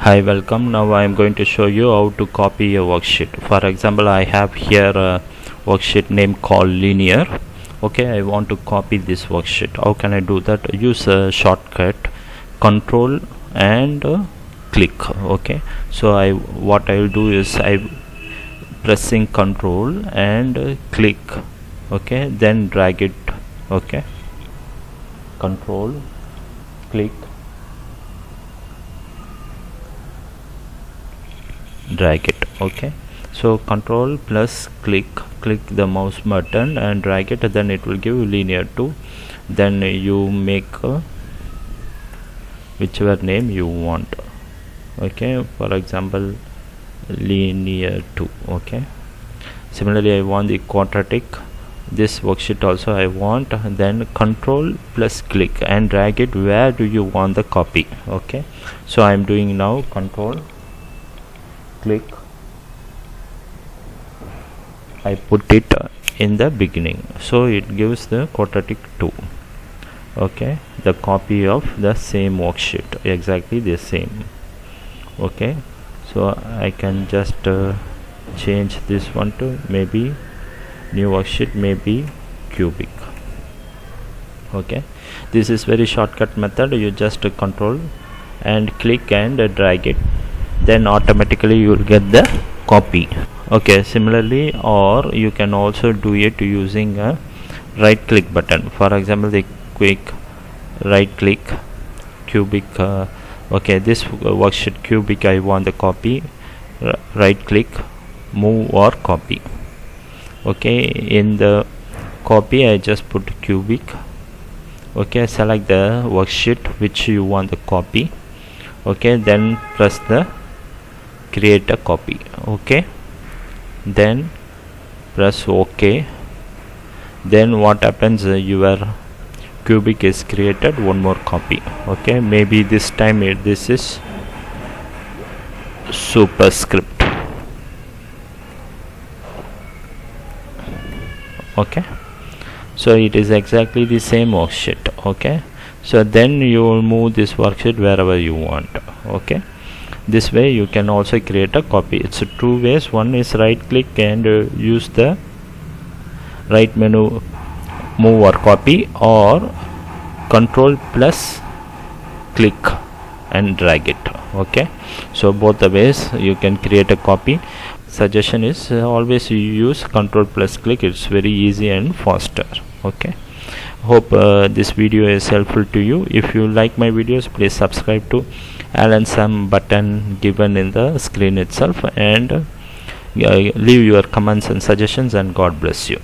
Hi, welcome. Now I am going to show you how to copy a worksheet. For example, I have here a worksheet name called linear. Okay, I want to copy this worksheet. How can I do that? Use a shortcut control and click. Okay, so what I will do is I pressing control and click. Okay, then drag it. Okay, control, click, drag it. Okay, so control plus click the mouse button and drag it, then it will give linear 2. Then you make whichever name you want. Okay, for example linear 2. Okay, similarly I want the quadratic. This worksheet also I want. Then control plus click and drag it where do you want the copy. Okay, so I am doing now control, click, I put it in the beginning, so it gives the quadratic 2. Okay, the copy of the same worksheet, exactly the same. Okay, so I can just change this one to maybe new worksheet, maybe cubic. Okay, this is very shortcut method. You just control and click and drag it, then automatically you will get the copy. Okay, similarly, or you can also do it using a right click button. For example, the quick right click cubic. Okay, this worksheet cubic I want the copy. Right click, move or copy. Okay, in the copy I just put cubic. Okay, select the worksheet which you want the copy. Okay, then press the create a copy. Okay, then press OK. Then what happens, your cubic is created one more copy. Okay, maybe this time this is superscript. Okay, so it is exactly the same worksheet. Okay, so then you will move this worksheet wherever you want. Okay, this way you can also create a copy. It's two ways. One is right click and use the right menu, move or copy, or control plus click and drag it. Okay, so both the ways you can create a copy. Suggestion is always you use control plus click. It's very easy and faster. Okay, hope this video is helpful to you. If you like my videos, please subscribe to and some button given in the screen itself, and leave your comments and suggestions, and God bless you.